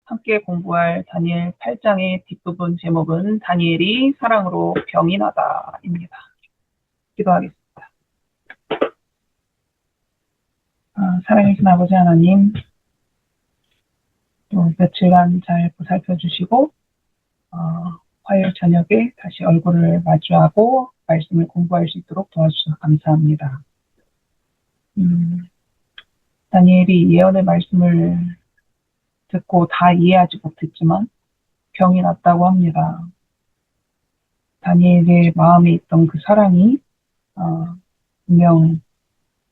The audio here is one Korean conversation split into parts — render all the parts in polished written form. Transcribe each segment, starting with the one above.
함께 공부할 다니엘 8장의 뒷부분 제목은 다니엘이 사랑으로 병이 나다입니다. 기도하겠습니다. 사랑하신 아버지 하나님, 또 며칠간 잘 보살펴주시고 화요일 저녁에 다시 얼굴을 마주하고 말씀을 공부할 수 있도록 도와주셔서 감사합니다. 다니엘이 예언의 말씀을 듣고 다 이해하지 못했지만 병이 났다고 합니다. 다니엘의 마음에 있던 그 사랑이 분명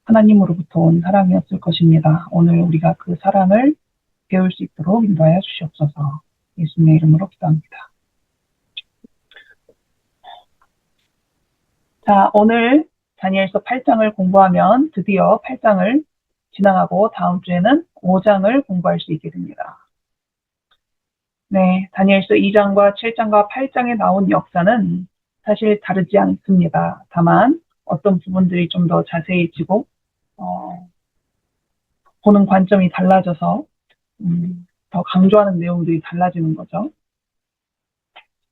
하나님으로부터 온 사랑이었을 것입니다. 오늘 우리가 그 사랑을 배울 수 있도록 인도하여 주시옵소서. 예수님의 이름으로 기도합니다. 자, 오늘 다니엘서 8장을 공부하면 드디어 8장을 지나가고 다음 주에는 5장을 공부할 수 있게 됩니다. 네, 다니엘서 2장과 7장과 8장에 나온 역사는 사실 다르지 않습니다. 다만 어떤 부분들이 좀 더 자세해지고 보는 관점이 달라져서 더 강조하는 내용들이 달라지는 거죠.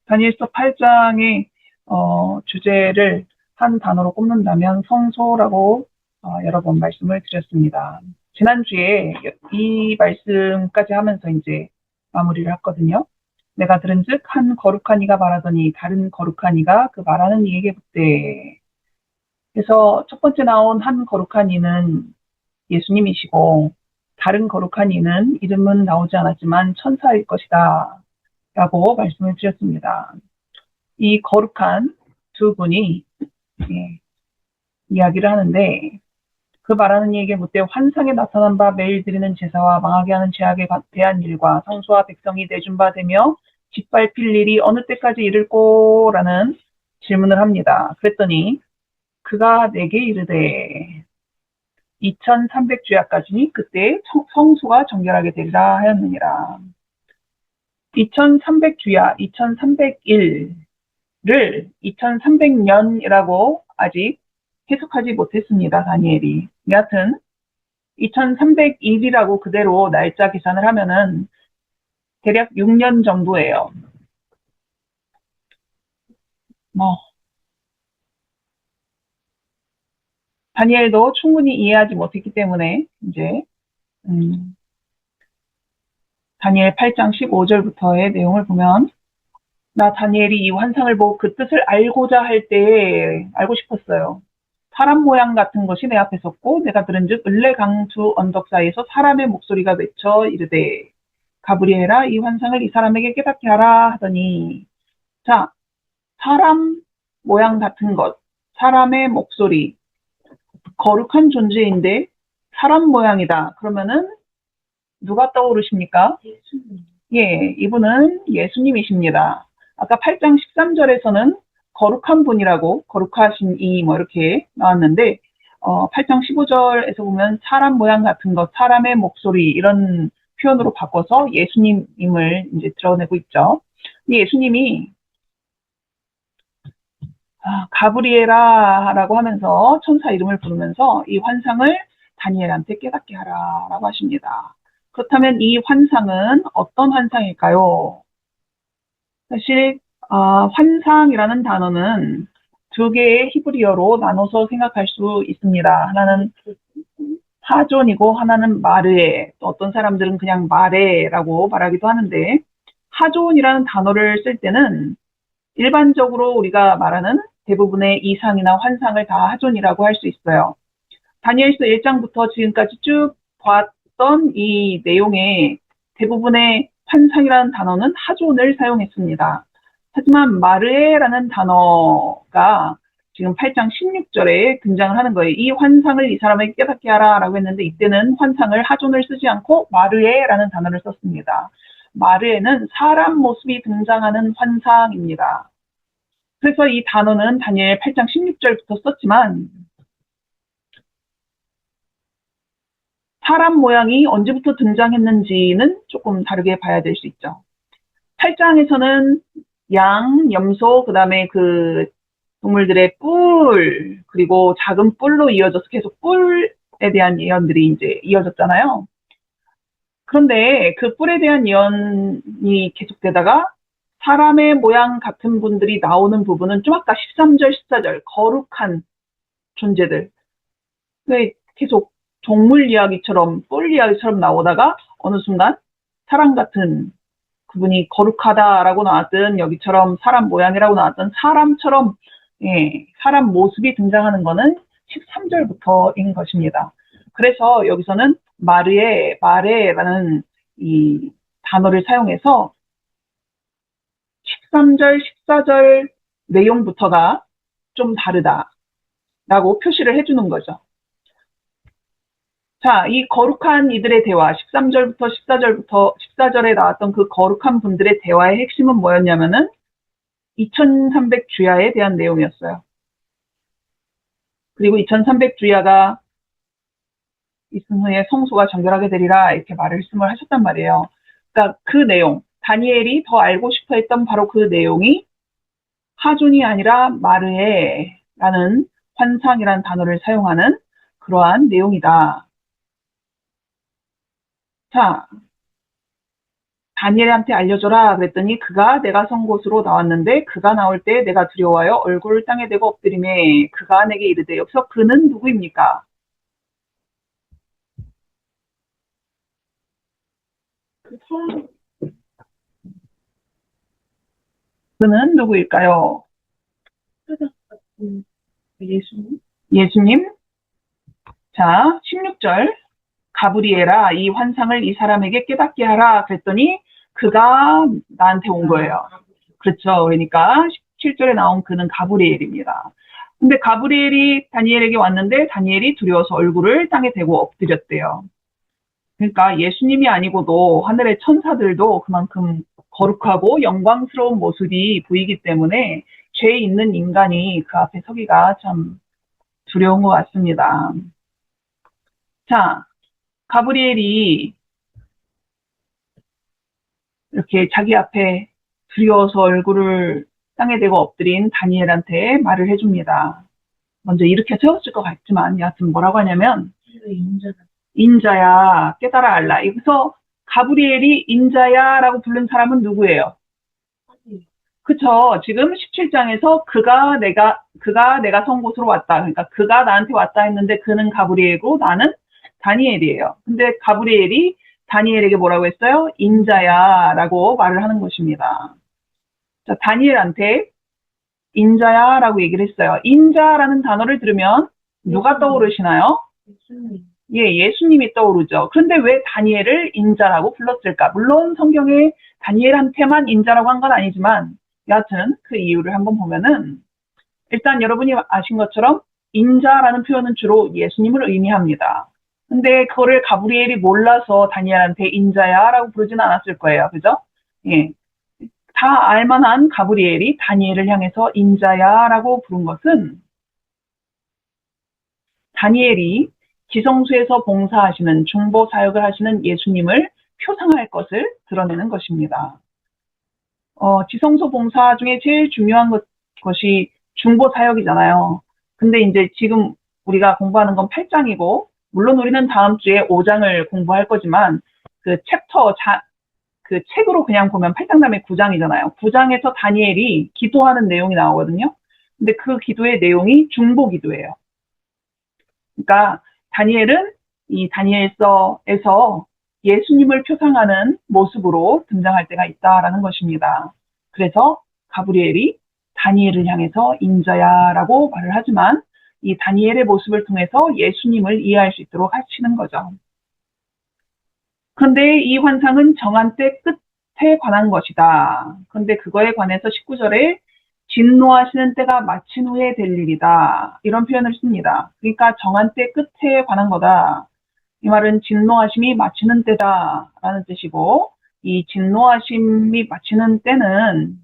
다니엘서 8장의 주제를 한 단어로 꼽는다면 성소라고 여러 번 말씀을 드렸습니다. 지난주에 이 말씀까지 하면서 이제 마무리를 했거든요. 내가 들은즉 한 거룩한 이가 말하더니 다른 거룩한 이가 그 말하는 이에게 묻되. 그래서 첫 번째 나온 한 거룩한 이는 예수님이시고 다른 거룩한 이는 이름은 나오지 않았지만 천사일 것이다 라고 말씀을 드렸습니다. 이 거룩한 두 분이 이야기를 하는데 그 말하는 이에게 묻되 환상에 나타난 바 매일 드리는 제사와 망하게 하는 제약에 대한 일과 성소와 백성이 내준 바 되며 짓밟힐 일이 어느 때까지 이를꼬? 라는 질문을 합니다. 그랬더니 그가 내게 이르되 2300주야까지니 그때 성소가 정결하게 되리라 하였느니라. 2300주야, 2301를 2300년이라고 아직 해석하지 못했습니다. 다니엘이. 여하튼 2301이라고 그대로 날짜 계산을 하면은 대략 6년 정도예요. 다니엘도 충분히 이해하지 못했기 때문에 이제 다니엘 8장 15절부터의 내용을 보면 나 다니엘이 이 환상을 보고 그 뜻을 알고자 할 때에 알고 싶었어요. 사람 모양 같은 것이 내 앞에 섰고 내가 들은즉 을레강 두 언덕 사이에서 사람의 목소리가 외쳐 이르되 가브리엘아 이 환상을 이 사람에게 깨닫게 하라 하더니 자 사람 모양 같은 것 사람의 목소리 거룩한 존재인데 사람 모양이다. 그러면은 누가 떠오르십니까? 예, 이분은 예수님이십니다. 아까 8장 13절에서는 거룩한 분이라고 거룩하신 이 이렇게 나왔는데 8장 15절에서 보면 사람 모양 같은 것, 사람의 목소리 이런 표현으로 바꿔서 예수님임을 이제 드러내고 있죠. 이 예수님이 가브리엘아라고 하면서 천사 이름을 부르면서 이 환상을 다니엘한테 깨닫게 하라라고 하십니다. 그렇다면 이 환상은 어떤 환상일까요? 사실 환상이라는 단어는 두 개의 히브리어로 나눠서 생각할 수 있습니다. 하나는 하존이고 하나는 마르에, 또 어떤 사람들은 그냥 마레라고 말하기도 하는데 하존이라는 단어를 쓸 때는 일반적으로 우리가 말하는 대부분의 이상이나 환상을 다 하존이라고 할 수 있어요. 다니엘서 1장부터 지금까지 쭉 봤던 이 내용의 대부분의 환상이라는 단어는 하존을 사용했습니다. 하지만 마르에라는 단어가 지금 8장 16절에 등장을 하는 거예요. 이 환상을 이 사람에게 깨닫게 하라 라고 했는데 이때는 환상을 하존을 쓰지 않고 마르에라는 단어를 썼습니다. 마르에는 사람 모습이 등장하는 환상입니다. 그래서 이 단어는 다니엘 8장 16절부터 썼지만 사람 모양이 언제부터 등장했는지는 조금 다르게 봐야 될 수 있죠. 8장에서는 양, 염소, 그 다음에 그 동물들의 뿔, 그리고 작은 뿔로 이어져서 계속 뿔에 대한 예언들이 이제 이어졌잖아요. 그런데 그 뿔에 대한 예언이 계속되다가 사람의 모양 같은 분들이 나오는 부분은 좀 아까 13절, 14절 거룩한 존재들 계속 동물 이야기처럼 뿔 이야기처럼 나오다가 어느 순간 사람 같은 그분이 거룩하다라고 나왔던 여기처럼 사람 모양이라고 나왔던 사람처럼 사람 모습이 등장하는 것은 13절부터인 것입니다. 그래서 여기서는 마레라는 이 단어를 사용해서 13절, 14절 내용부터가 좀 다르다라고 표시를 해주는 거죠. 자, 이 거룩한 이들의 대화, 13절부터 14절에 나왔던 그 거룩한 분들의 대화의 핵심은 뭐였냐면은 2300 주야에 대한 내용이었어요. 그리고 2300 주야가 있은 후에 성소가 정결하게 되리라 이렇게 말씀을 하셨단 말이에요. 그러니까 그 내용, 다니엘이 더 알고 싶어 했던 바로 그 내용이 하준이 아니라 마르에라는 환상이라는 단어를 사용하는 그러한 내용이다. 자, 다니엘한테 알려줘라 그랬더니 그가 내가 선 곳으로 나왔는데 그가 나올 때 내가 두려워하여 얼굴을 땅에 대고 엎드리매 그가 내게 이르되 여기서 그는 누구입니까? 그는 누구일까요? 예수님. 예수님. 자, 16절. 가브리엘아, 이 환상을 이 사람에게 깨닫게 하라 그랬더니 그가 나한테 온 거예요. 그렇죠. 그러니까 17절에 나온 그는 가브리엘입니다. 근데 가브리엘이 다니엘에게 왔는데 다니엘이 두려워서 얼굴을 땅에 대고 엎드렸대요. 그러니까 예수님이 아니고도 하늘의 천사들도 그만큼 거룩하고 영광스러운 모습이 보이기 때문에 죄 있는 인간이 그 앞에 서기가 참 두려운 것 같습니다. 자, 가브리엘이 이렇게 자기 앞에 두려워서 얼굴을 땅에 대고 엎드린 다니엘한테 말을 해줍니다. 먼저 이렇게 세웠을 것 같지만 여하튼 뭐라고 하냐면 인자야 깨달아 알라. 여기서 가브리엘이 인자야라고 부른 사람은 누구예요? 그쵸. 지금 17장에서 그가 내가 선 곳으로 왔다. 그러니까 그가 나한테 왔다 했는데 그는 가브리엘이고 나는 다니엘이에요. 근데 가브리엘이 다니엘에게 뭐라고 했어요? 인자야라고 말을 하는 것입니다. 자, 다니엘한테 인자야라고 얘기를 했어요. 인자라는 단어를 들으면 누가 떠오르시나요? 예, 예수님이 떠오르죠. 그런데 왜 다니엘을 인자라고 불렀을까? 물론 성경에 다니엘한테만 인자라고 한 건 아니지만 여하튼 그 이유를 한번 보면은 일단 여러분이 아신 것처럼 인자라는 표현은 주로 예수님을 의미합니다. 근데 그거를 가브리엘이 몰라서 다니엘한테 인자야라고 부르진 않았을 거예요. 그죠? 예. 다 알만한 가브리엘이 다니엘을 향해서 인자야라고 부른 것은 다니엘이 지성소에서 봉사하시는 중보 사역을 하시는 예수님을 표상할 것을 드러내는 것입니다. 지성소 봉사 중에 제일 중요한 것이 중보 사역이잖아요. 근데 이제 지금 우리가 공부하는 건 8장이고 물론 우리는 다음 주에 5장을 공부할 거지만 그 그 책으로 그냥 보면 8장 다음에 9장이잖아요. 9장에서 다니엘이 기도하는 내용이 나오거든요. 근데 그 기도의 내용이 중보 기도예요. 그러니까 다니엘은 이 다니엘서에서 예수님을 표상하는 모습으로 등장할 때가 있다라는 것입니다. 그래서 가브리엘이 다니엘을 향해서 인자야라고 말을 하지만 이 다니엘의 모습을 통해서 예수님을 이해할 수 있도록 하시는 거죠. 그런데 이 환상은 정한 때 끝에 관한 것이다. 그런데 그거에 관해서 19절에 진노하시는 때가 마친 후에 될 일이다. 이런 표현을 씁니다. 그러니까 정한 때 끝에 관한 거다. 이 말은 진노하심이 마치는 때다라는 뜻이고 이 진노하심이 마치는 때는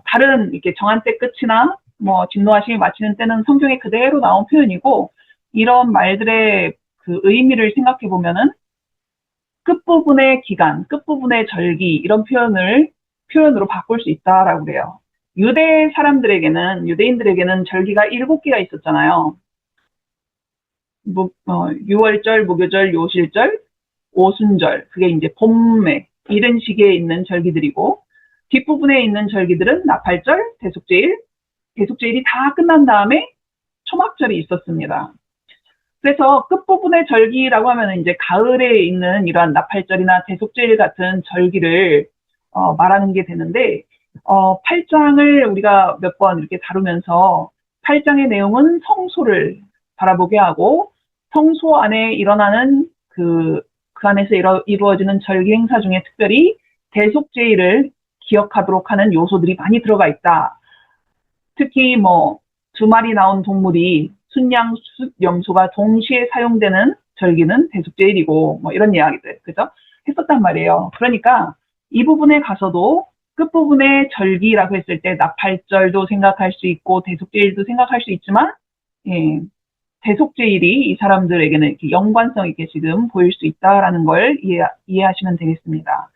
다른 이렇게 정한 때 끝이나 뭐 진노하심이 마치는 때는 성경에 그대로 나온 표현이고 이런 말들의 그 의미를 생각해 보면은 끝부분의 기간, 끝부분의 절기 이런 표현으로 바꿀 수 있다라고 그래요. 유대인들에게는 절기가 7개가 있었잖아요. 6월절, 무교절, 요실절, 오순절, 그게 이제 봄에 이른 시기에 있는 절기들이고, 뒷부분에 있는 절기들은 나팔절, 대속제일, 대속제일이 다 끝난 다음에 초막절이 있었습니다. 그래서 끝부분의 절기라고 하면 이제 가을에 있는 이러한 나팔절이나 대속제일 같은 절기를 말하는 게 되는데, 8장을 우리가 몇 번 이렇게 다루면서 8장의 내용은 성소를 바라보게 하고, 성소 안에 일어나는 그 안에서 이루어지는 절기 행사 중에 특별히 대속제일을 기억하도록 하는 요소들이 많이 들어가 있다. 특히 뭐 2마리 나온 동물이 순양, 숫, 염소가 동시에 사용되는 절기는 대속제일이고 뭐 이런 이야기들, 그죠? 했었단 말이에요. 그러니까 이 부분에 가서도 끝부분에 절기라고 했을 때 나팔절도 생각할 수 있고 대속제일도 생각할 수 있지만, 예, 대속제일이 이 사람들에게는 이렇게 연관성 있게 지금 보일 수 있다라는 걸 이해하시면 되겠습니다.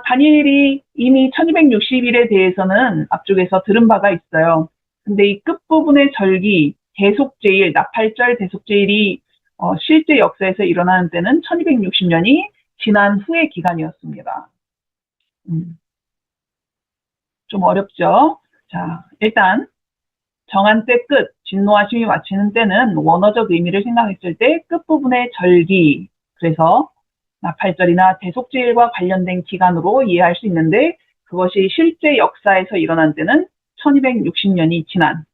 다니엘이 이미 1260일에 대해서는 앞쪽에서 들은 바가 있어요. 근데 이 끝부분의 절기, 대속제일, 나팔절 대속제일이 실제 역사에서 일어나는 때는 1260년이 지난 후의 기간이었습니다. 좀 어렵죠? 자, 일단 정한 때 끝, 진노하심이 마치는 때는 원어적 의미를 생각했을 때 끝부분의 절기, 그래서 나팔절이나 대속제일과 관련된 기간으로 이해할 수 있는데, 그것이 실제 역사에서 일어난 때는 1260년이 지난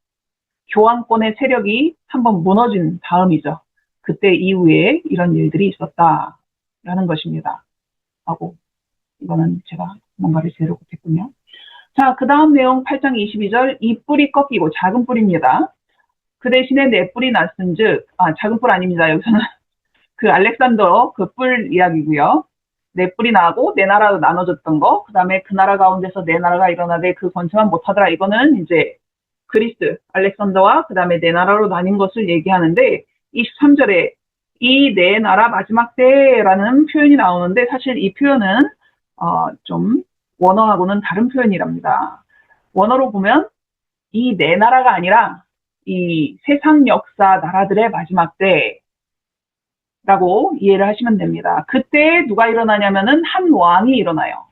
교황권의 세력이 한번 무너진 다음이죠. 그때 이후에 이런 일들이 있었다라는 것입니다. 하고, 이거는 제가 뭔가를 제대로 못했군요. 자, 그 다음 내용 8장 22절, 이 뿔이 꺾이고 작은 뿔입니다. 그 대신에 내 뿔이 났은즉, 작은 뿔 아닙니다. 여기서는 그 알렉산더 그 뿔 이야기고요. 내 뿔이 나고 내 나라로 나눠졌던 거, 그 다음에 그 나라 가운데서 내 나라가 일어나되 그 권세만 못하더라. 이거는 이제 그리스, 알렉산더와 그 다음에 내 나라로 나뉜 것을 얘기하는데, 23절에 이 내 나라 마지막 때라는 표현이 나오는데, 사실 이 표현은 좀 원어하고는 다른 표현이랍니다. 원어로 보면 이 내 나라가 아니라 이 세상 역사 나라들의 마지막 때라고 이해를 하시면 됩니다. 그때 누가 일어나냐면은 한 왕이 일어나요.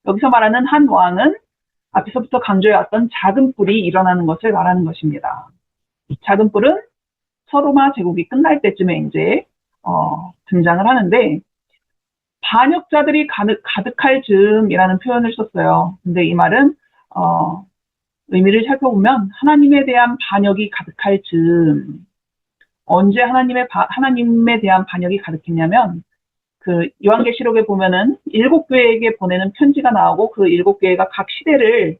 여기서 말하는 한 왕은 앞에서부터 강조해왔던 작은 뿔이 일어나는 것을 말하는 것입니다. 작은 뿔은 서로마 제국이 끝날 때쯤에 이제 등장을 하는데, 반역자들이 가득할 즈음이라는 표현을 썼어요. 근데 이 말은 의미를 살펴보면 하나님에 대한 반역이 가득할 즈음. 언제 하나님에 대한 반역이 가득했냐면, 그 요한계시록에 보면은 7교회에게 보내는 편지가 나오고 그 7교회가 각 시대를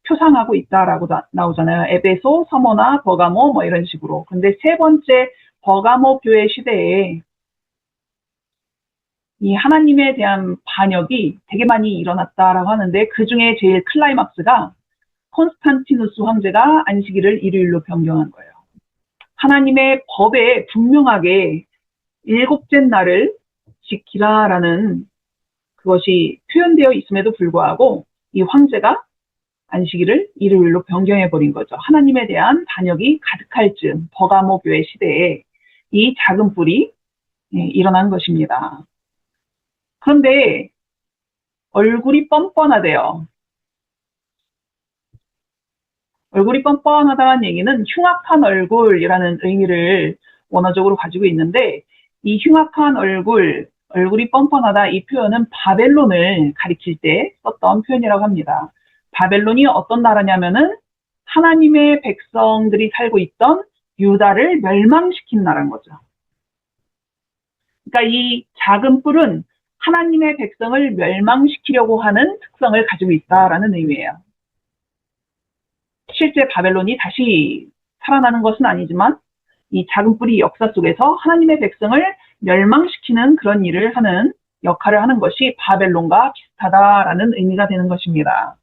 표상하고 있다라고 나오잖아요. 에베소, 서머나, 버가모 뭐 이런 식으로. 근데 세 번째 버가모 교회 시대에 이 하나님에 대한 반역이 되게 많이 일어났다라고 하는데, 그 중에 제일 클라이막스가 콘스탄티누스 황제가 안식일을 일요일로 변경한 거예요. 하나님의 법에 분명하게 7째 날을 지키라라는 그것이 표현되어 있음에도 불구하고 이 황제가 안식일을 일요일로 변경해버린 거죠. 하나님에 대한 반역이 가득할 즈음 버가모 교회 시대에 이 작은 뿔이 일어난 것입니다. 그런데 얼굴이 뻔뻔하대요. 얼굴이 뻔뻔하다는 얘기는 흉악한 얼굴이라는 의미를 원어적으로 가지고 있는데, 이 흉악한 얼굴이 뻔뻔하다, 이 표현은 바벨론을 가리킬 때 썼던 표현이라고 합니다. 바벨론이 어떤 나라냐면은 하나님의 백성들이 살고 있던 유다를 멸망시킨 나라인 거죠. 그러니까 이 작은 뿔은 하나님의 백성을 멸망시키려고 하는 특성을 가지고 있다라는 의미예요. 실제 바벨론이 다시 살아나는 것은 아니지만 이 작은 뿔이 역사 속에서 하나님의 백성을 멸망시키는 그런 일을 하는 역할을 하는 것이 바벨론과 비슷하다라는 의미가 되는 것입니다.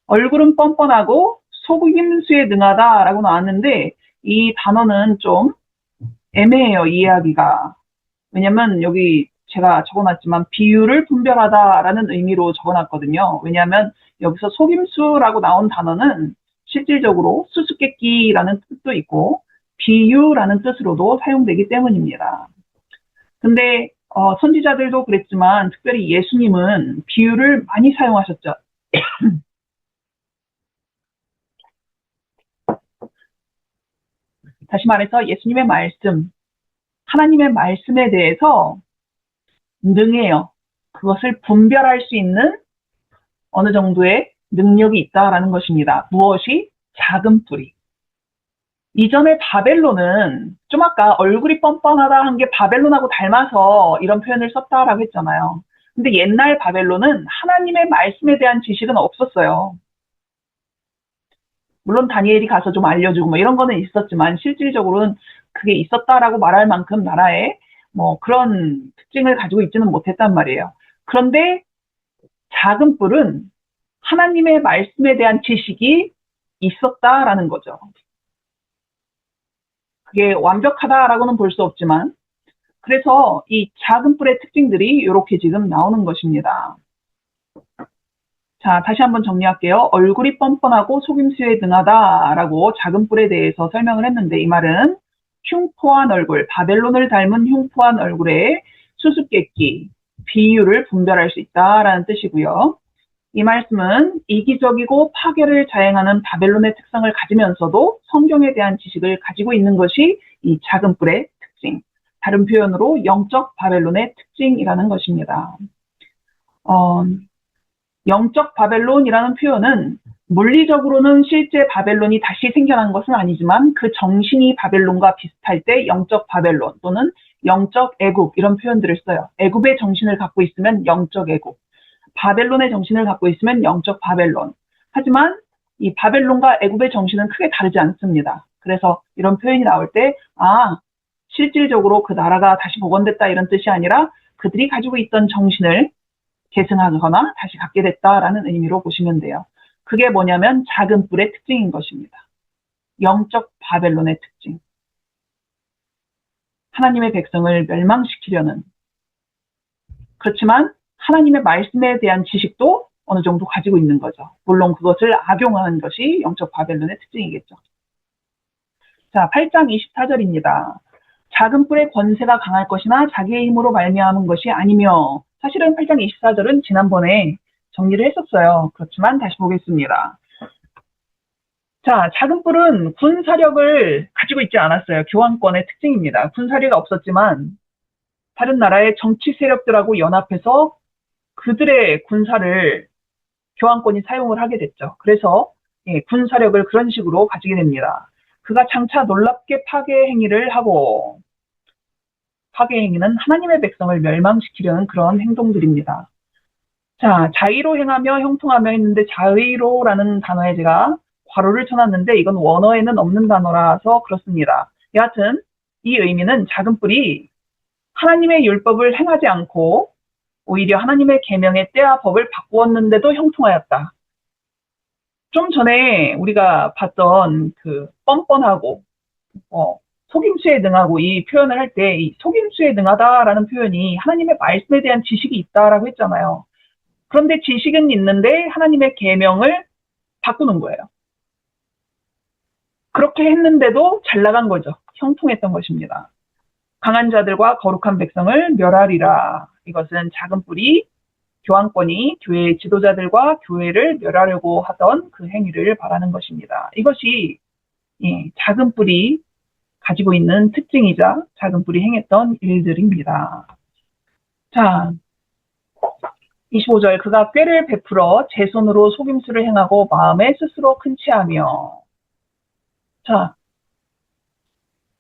얼굴은 뻔뻔하고 속임수에 능하다라고 나왔는데, 이 단어는 좀 애매해요, 이해하기가. 왜냐면 여기 제가 적어놨지만 비유를 분별하다라는 의미로 적어놨거든요. 왜냐하면 여기서 속임수라고 나온 단어는 실질적으로 수수께끼라는 뜻도 있고 비유라는 뜻으로도 사용되기 때문입니다. 근데 선지자들도 그랬지만 특별히 예수님은 비유를 많이 사용하셨죠. 다시 말해서 예수님의 말씀, 하나님의 말씀에 대해서 능해요. 그것을 분별할 수 있는 어느 정도의 능력이 있다라는 것입니다. 무엇이? 작은 뿌리. 이전에 바벨론은 좀 아까 얼굴이 뻔뻔하다 한 게 바벨론하고 닮아서 이런 표현을 썼다라고 했잖아요. 근데 옛날 바벨론은 하나님의 말씀에 대한 지식은 없었어요. 물론 다니엘이 가서 좀 알려주고 뭐 이런 거는 있었지만 실질적으로는 그게 있었다라고 말할 만큼 나라에 뭐 그런 특징을 가지고 있지는 못했단 말이에요. 그런데 작은 뿔은 하나님의 말씀에 대한 지식이 있었다라는 거죠. 그게 완벽하다라고는 볼 수 없지만 그래서 이 작은 뿔의 특징들이 이렇게 지금 나오는 것입니다. 자, 다시 한번 정리할게요. 얼굴이 뻔뻔하고 속임수에 능하다라고 작은 뿔에 대해서 설명을 했는데 이 말은 흉포한 얼굴, 바벨론을 닮은 흉포한 얼굴에 수수께끼, 비유를 분별할 수 있다라는 뜻이고요. 이 말씀은 이기적이고 파괴를 자행하는 바벨론의 특성을 가지면서도 성경에 대한 지식을 가지고 있는 것이 이 작은 뿔의 특징. 다른 표현으로 영적 바벨론의 특징이라는 것입니다. 영적 바벨론이라는 표현은 물리적으로는 실제 바벨론이 다시 생겨난 것은 아니지만 그 정신이 바벨론과 비슷할 때 영적 바벨론 또는 영적 애굽 이런 표현들을 써요. 애굽의 정신을 갖고 있으면 영적 애굽, 바벨론의 정신을 갖고 있으면 영적 바벨론. 하지만 이 바벨론과 애굽의 정신은 크게 다르지 않습니다. 그래서 이런 표현이 나올 때 실질적으로 그 나라가 다시 복원됐다 이런 뜻이 아니라 그들이 가지고 있던 정신을 계승하거나 다시 갖게 됐다라는 의미로 보시면 돼요. 그게 뭐냐면 작은 뿔의 특징인 것입니다. 영적 바벨론의 특징. 하나님의 백성을 멸망시키려는 그렇지만 하나님의 말씀에 대한 지식도 어느 정도 가지고 있는 거죠. 물론 그것을 악용하는 것이 영적 바벨론의 특징이겠죠. 자, 8장 24절입니다. 작은 뿔의 권세가 강할 것이나 자기의 힘으로 말미암은 것이 아니며 사실은 8장 24절은 지난번에 정리를 했었어요. 그렇지만 다시 보겠습니다. 자, 작은 뿔은 군사력을 가지고 있지 않았어요. 교황권의 특징입니다. 군사력이 없었지만 다른 나라의 정치 세력들하고 연합해서 그들의 군사를 교황권이 사용을 하게 됐죠. 그래서 군사력을 그런 식으로 가지게 됩니다. 그가 장차 놀랍게 파괴 행위를 하고 파괴 행위는 하나님의 백성을 멸망시키려는 그런 행동들입니다. 자, 자의로 행하며 형통하며 했는데 자의로라는 단어에 제가 괄호를 쳐놨는데 이건 원어에는 없는 단어라서 그렇습니다. 여하튼 이 의미는 작은 뿔이 하나님의 율법을 행하지 않고 오히려 하나님의 계명의 때와 법을 바꾸었는데도 형통하였다. 좀 전에 우리가 봤던 그 뻔뻔하고 속임수에 능하고 이 표현을 할 때 이 속임수에 능하다라는 표현이 하나님의 말씀에 대한 지식이 있다라고 했잖아요. 그런데 지식은 있는데 하나님의 계명을 바꾸는 거예요. 그렇게 했는데도 잘 나간 거죠. 형통했던 것입니다. 강한 자들과 거룩한 백성을 멸하리라. 이것은 작은 뿔이 교황권이 교회의 지도자들과 교회를 멸하려고 하던 그 행위를 말하는 것입니다. 이것이 작은 뿔이 가지고 있는 특징이자 작은 뿔이 행했던 일들입니다. 자, 25절 그가 꾀를 베풀어 제 손으로 속임수를 행하고 마음에 스스로 큰 체하며 자,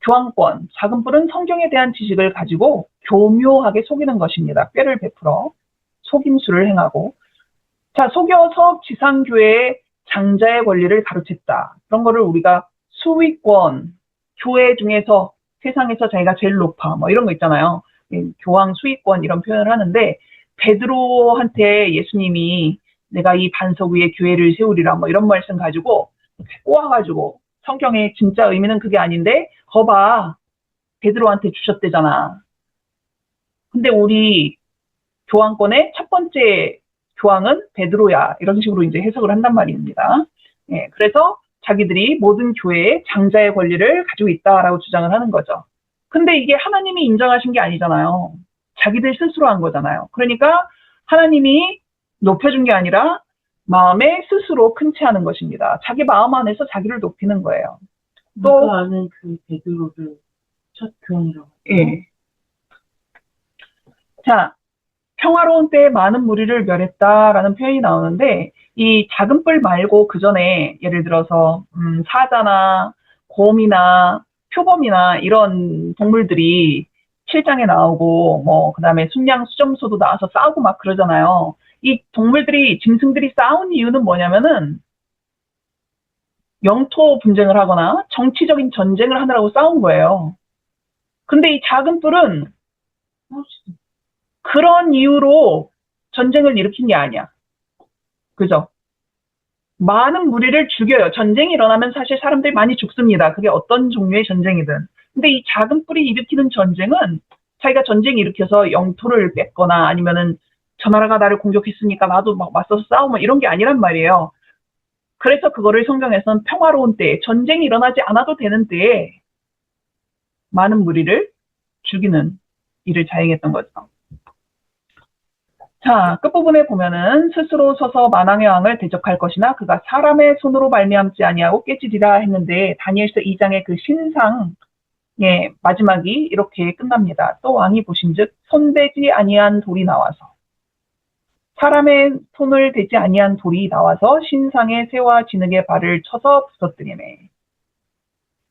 교황권, 작은 뿔은 성경에 대한 지식을 가지고 교묘하게 속이는 것입니다. 꾀를 베풀어 속임수를 행하고 자, 속여서 지상교회의 장자의 권리를 가로챘다. 그런 거를 우리가 수위권, 교회 중에서 세상에서 자기가 제일 높아 뭐 이런 거 있잖아요. 교황 수위권 이런 표현을 하는데 베드로한테 예수님이 내가 이 반석 위에 교회를 세우리라 뭐 이런 말씀 가지고 꼬아가지고 성경의 진짜 의미는 그게 아닌데 거봐 베드로한테 주셨대잖아. 근데 우리 교황권의 첫 번째 교황은 베드로야 이런 식으로 이제 해석을 한단 말입니다. 그래서 자기들이 모든 교회의 장자의 권리를 가지고 있다라고 주장을 하는 거죠. 근데 이게 하나님이 인정하신 게 아니잖아요. 자기들 스스로 한 거잖아요. 그러니까 하나님이 높여준 게 아니라 마음에 스스로 큰 채하는 것입니다. 자기 마음 안에서 자기를 높이는 거예요. 또 우리가 아는 그 베드로를 첫 교훈이라고 하죠. 예. 자, 평화로운 때에 많은 무리를 멸했다라는 표현이 나오는데 이 작은 뿔 말고 그 전에 예를 들어서 사자나 곰이나 표범이나 이런 동물들이 7장에 나오고 뭐 그다음에 순양 수점소도 나와서 싸우고 막 그러잖아요. 이 동물들이 짐승들이 싸운 이유는 뭐냐면은 영토 분쟁을 하거나 정치적인 전쟁을 하느라고 싸운 거예요. 근데 이 작은 뿔은 그런 이유로 전쟁을 일으킨 게 아니야. 그죠? 많은 무리를 죽여요. 전쟁이 일어나면 사실 사람들이 많이 죽습니다. 그게 어떤 종류의 전쟁이든. 근데 이 작은 뿔이 일으키는 전쟁은 자기가 전쟁 일으켜서 영토를 뺏거나 아니면은 저 나라가 나를 공격했으니까 나도 막 맞서서 싸우면 이런 게 아니란 말이에요. 그래서 그거를 성경에서는 평화로운 때, 전쟁이 일어나지 않아도 되는 때에 많은 무리를 죽이는 일을 자행했던 거죠. 자, 끝부분에 보면은 스스로 서서 만왕의 왕을 대적할 것이나 그가 사람의 손으로 말미암지 아니하고 깨지리라 했는데 다니엘서 2장의 그 신상의 마지막이 이렇게 끝납니다. 또 왕이 보신즉 손대지 아니한 돌이 나와서 사람의 손을 대지 아니한 돌이 나와서 신상의 새와 진흙의 발을 쳐서 부서뜨리네.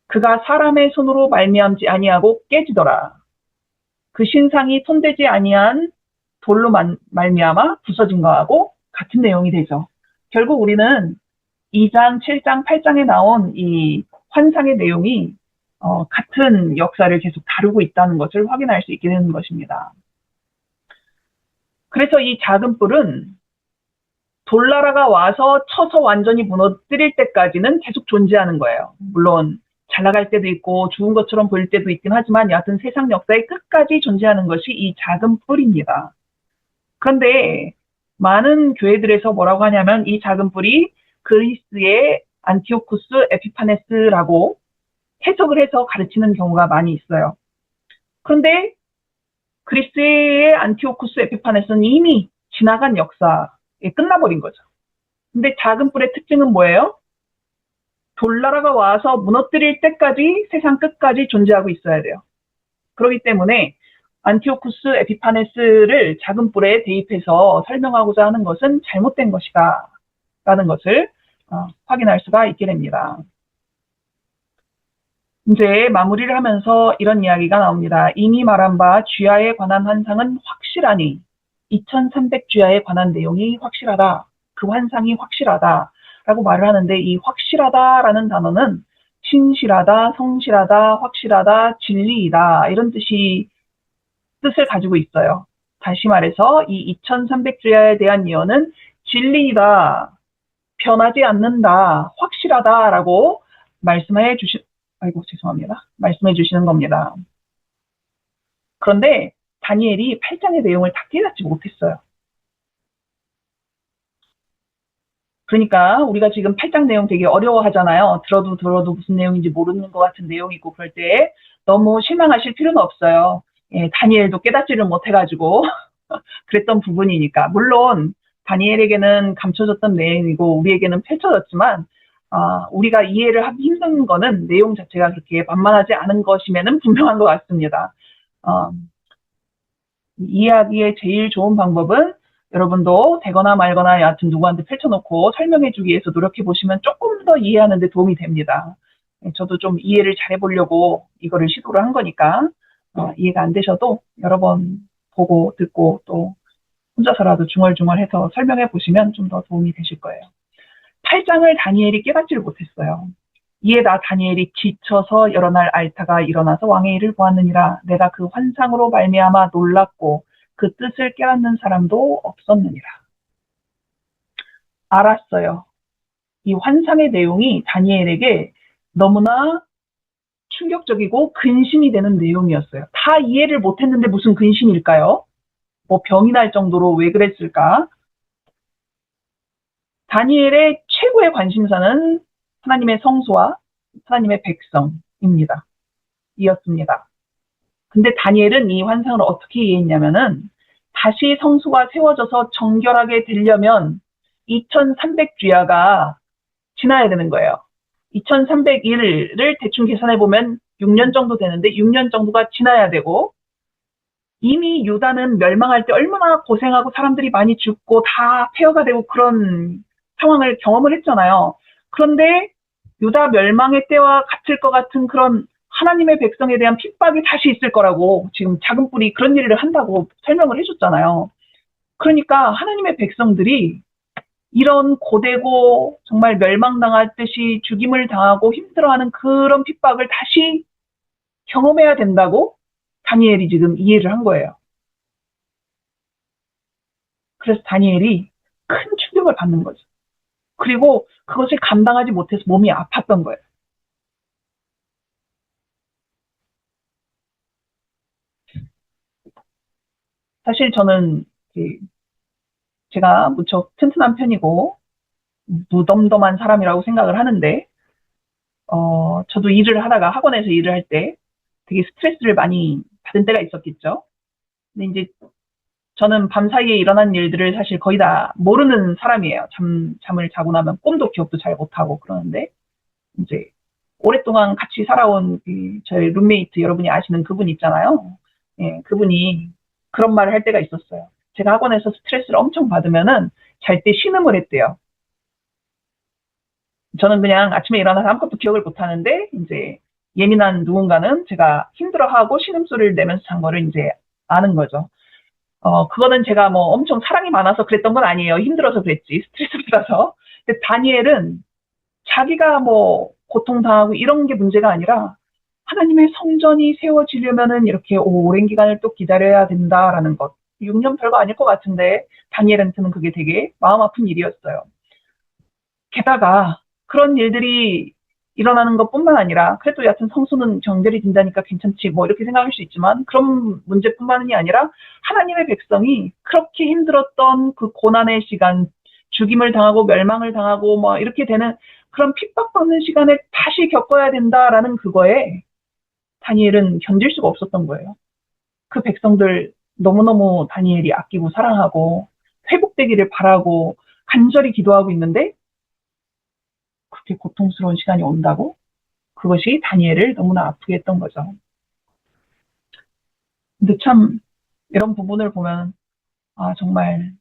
그가 사람의 손으로 말미암지 아니하고 깨지더라. 그 신상이 손대지 아니한 돌로 말미암아 부서진 거하고 같은 내용이 되죠. 결국 우리는 2장, 7장, 8장에 나온 이 환상의 내용이 같은 역사를 계속 다루고 있다는 것을 확인할 수 있게 되는 것입니다. 그래서 이 작은 뿔은 돌나라가 와서 쳐서 완전히 무너뜨릴 때까지는 계속 존재하는 거예요. 물론 잘 나갈 때도 있고 죽은 것처럼 보일 때도 있긴 하지만 여하튼 세상 역사의 끝까지 존재하는 것이 이 작은 뿔입니다. 그런데 많은 교회들에서 뭐라고 하냐면 이 작은 뿔이 그리스의 안티오쿠스 에피파네스라고 해석을 해서 가르치는 경우가 많이 있어요. 그런데 그리스의 안티오쿠스 에피파네스는 이미 지나간 역사에 끝나버린 거죠. 근데 작은 뿔의 특징은 뭐예요? 돌나라가 와서 무너뜨릴 때까지 세상 끝까지 존재하고 있어야 돼요. 그렇기 때문에 안티오쿠스 에피파네스를 작은 뿔에 대입해서 설명하고자 하는 것은 잘못된 것이다 라는 것을 확인할 수가 있게 됩니다. 이제 마무리를 하면서 이런 이야기가 나옵니다. 이미 말한 바 쥐하에 관한 환상은 확실하니 2300쥐하에 관한 내용이 확실하다. 그 환상이 확실하다 라고 말을 하는데 이 확실하다라는 단어는 신실하다, 성실하다, 확실하다, 진리이다 이런 뜻을 가지고 있어요. 다시 말해서 이 2300주야에 대한 예언은 진리이다, 변하지 않는다, 확실하다라고 말씀해 주시는 겁니다. 그런데 다니엘이 8장의 내용을 다 깨닫지 못했어요. 그러니까 우리가 지금 8장 내용 되게 어려워하잖아요. 들어도 무슨 내용인지 모르는 것 같은 내용이고 그럴 때 너무 실망하실 필요는 없어요. 예, 다니엘도 깨닫지를 못해가지고 그랬던 부분이니까. 물론 다니엘에게는 감춰졌던 내용이고 우리에게는 펼쳐졌지만 우리가 이해를 하기 힘든 거는 내용 자체가 그렇게 만만하지 않은 것이면은 분명한 것 같습니다. 이해하기에 제일 좋은 방법은 여러분도 되거나 말거나 여하튼 누구한테 펼쳐놓고 설명해주기 위해서 노력해보시면 조금 더 이해하는 데 도움이 됩니다. 저도 좀 이해를 잘해보려고 이거를 시도를 한 거니까 이해가 안 되셔도 여러 번 보고 듣고 또 혼자서라도 중얼중얼해서 설명해보시면 좀 더 도움이 되실 거예요. 8장을 다니엘이 깨닫지를 못했어요. 이에 나 다니엘이 지쳐서 여러 날 앓다가 일어나서 왕의 일을 보았느니라. 내가 그 환상으로 말미암아 놀랐고 그 뜻을 깨닫는 사람도 없었느니라. 알았어요. 이 환상의 내용이 다니엘에게 너무나 충격적이고 근심이 되는 내용이었어요. 다 이해를 못했는데 무슨 근심일까요? 뭐 병이 날 정도로 왜 그랬을까? 다니엘의 최고의 관심사는 하나님의 성소와 하나님의 백성입니다. 이었습니다. 근데 다니엘은 이 환상을 어떻게 이해했냐면은 다시 성소가 세워져서 정결하게 되려면 2300주야가 지나야 되는 거예요. 2301을 대충 계산해 보면 6년 정도 되는데 6년 정도가 지나야 되고 이미 유다는 멸망할 때 얼마나 고생하고 사람들이 많이 죽고 다 폐허가 되고 그런 상황을 경험을 했잖아요. 그런데 유다 멸망의 때와 같을 것 같은 그런 하나님의 백성에 대한 핍박이 다시 있을 거라고 지금 작은 뿔이 그런 일을 한다고 설명을 해줬잖아요. 그러니까 하나님의 백성들이 이런 고되고 정말 멸망당할 듯이 죽임을 당하고 힘들어하는 그런 핍박을 다시 경험해야 된다고 다니엘이 지금 이해를 한 거예요. 그래서 다니엘이 큰 충격을 받는 거죠. 그리고 그것을 감당하지 못해서 몸이 아팠던 거예요. 사실 저는 제가 무척 튼튼한 편이고 무덤덤한 사람이라고 생각을 하는데 저도 일을 하다가 학원에서 일을 할 때 되게 스트레스를 많이 받은 때가 있었겠죠. 근데 이제 저는 밤사이에 일어난 일들을 사실 거의 다 모르는 사람이에요. 잠을 자고 나면 꿈도 기억도 잘 못하고 그러는데 이제 오랫동안 같이 살아온 저희 룸메이트 여러분이 아시는 그분 있잖아요. 예, 그분이 그런 말을 할 때가 있었어요. 제가 학원에서 스트레스를 엄청 받으면은 잘 때 신음을 했대요. 저는 그냥 아침에 일어나서 아무것도 기억을 못 하는데 이제 예민한 누군가는 제가 힘들어하고 신음소리를 내면서 잔 거를 이제 아는 거죠. 그거는 제가 뭐 엄청 사랑이 많아서 그랬던 건 아니에요. 힘들어서 그랬지. 스트레스 받아서. 근데 다니엘은 자기가 뭐 고통당하고 이런 게 문제가 아니라 하나님의 성전이 세워지려면은 이렇게 오랜 기간을 또 기다려야 된다라는 것. 6년 별거 아닐 것 같은데 다니엘한테는 그게 되게 마음 아픈 일이었어요. 게다가 그런 일들이 일어나는 것뿐만 아니라 그래도 여하튼 성소는 정결이 된다니까 괜찮지 뭐 이렇게 생각할 수 있지만 그런 문제뿐만이 아니라 하나님의 백성이 그렇게 힘들었던 그 고난의 시간, 죽임을 당하고 멸망을 당하고 뭐 이렇게 되는 그런 핍박받는 시간을 다시 겪어야 된다라는 그거에 다니엘은 견딜 수가 없었던 거예요. 그 백성들 너무너무 다니엘이 아끼고 사랑하고 회복되기를 바라고 간절히 기도하고 있는데 그렇게 고통스러운 시간이 온다고? 그것이 다니엘을 너무나 아프게 했던 거죠. 근데 참 이런 부분을 보면 아 정말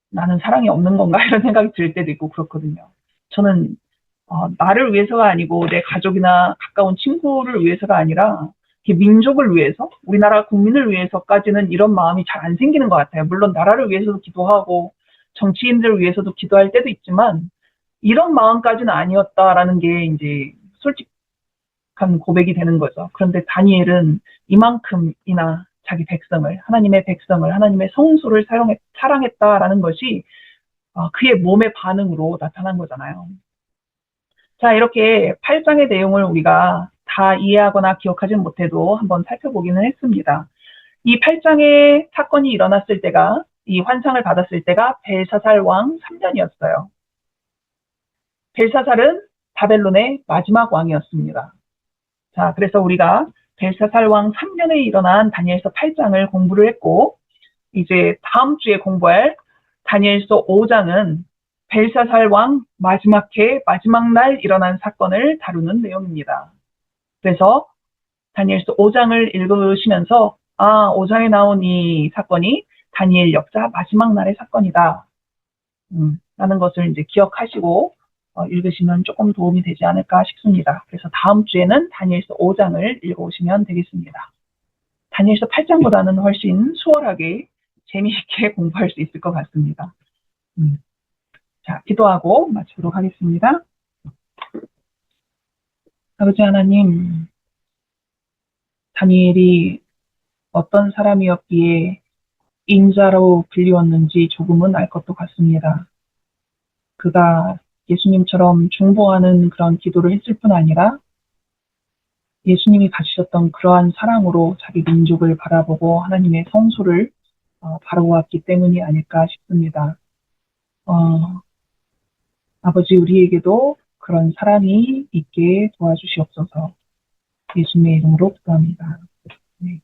나는 사랑이 없는 건가 이런 생각이 들 때도 있고 그렇거든요. 저는 나를 위해서가 아니고 내 가족이나 가까운 친구를 위해서가 아니라 민족을 위해서 우리나라 국민을 위해서까지는 이런 마음이 잘 안 생기는 것 같아요. 물론 나라를 위해서도 기도하고 정치인들을 위해서도 기도할 때도 있지만 이런 마음까지는 아니었다라는 게 이제 솔직한 고백이 되는 거죠. 그런데 다니엘은 이만큼이나 자기 백성을, 하나님의 백성을, 하나님의 성소를 사랑했다라는 것이 그의 몸의 반응으로 나타난 거잖아요. 자, 이렇게 8장의 내용을 우리가 다 이해하거나 기억하진 못해도 한번 살펴보기는 했습니다. 이 8장의 사건이 일어났을 때가, 이 환상을 받았을 때가 벨사살 왕 3년이었어요. 벨사살은 바벨론의 마지막 왕이었습니다. 자, 그래서 우리가 벨사살 왕 3년에 일어난 다니엘서 8장을 공부를 했고, 이제 다음 주에 공부할 다니엘서 5장은 벨사살 왕 마지막 해, 마지막 날 일어난 사건을 다루는 내용입니다. 그래서 다니엘서 5장을 읽으시면서, 5장에 나온 이 사건이 다니엘 역사 마지막 날의 사건이다. 라는 것을 이제 기억하시고, 읽으시면 조금 도움이 되지 않을까 싶습니다. 그래서 다음 주에는 다니엘서 5장을 읽어오시면 되겠습니다. 다니엘서 8장보다는 훨씬 수월하게 재미있게 공부할 수 있을 것 같습니다. 자, 기도하고 마치도록 하겠습니다. 아버지 하나님, 다니엘이 어떤 사람이었기에 인자로 불리웠는지 조금은 알 것도 같습니다. 그가 예수님처럼 중보하는 그런 기도를 했을 뿐 아니라 예수님이 가지셨던 그러한 사랑으로 자기 민족을 바라보고 하나님의 성소를 바라보았기 때문이 아닐까 싶습니다. 아버지 우리에게도 그런 사랑이 있게 도와주시옵소서. 예수님의 이름으로 기도합니다. 네.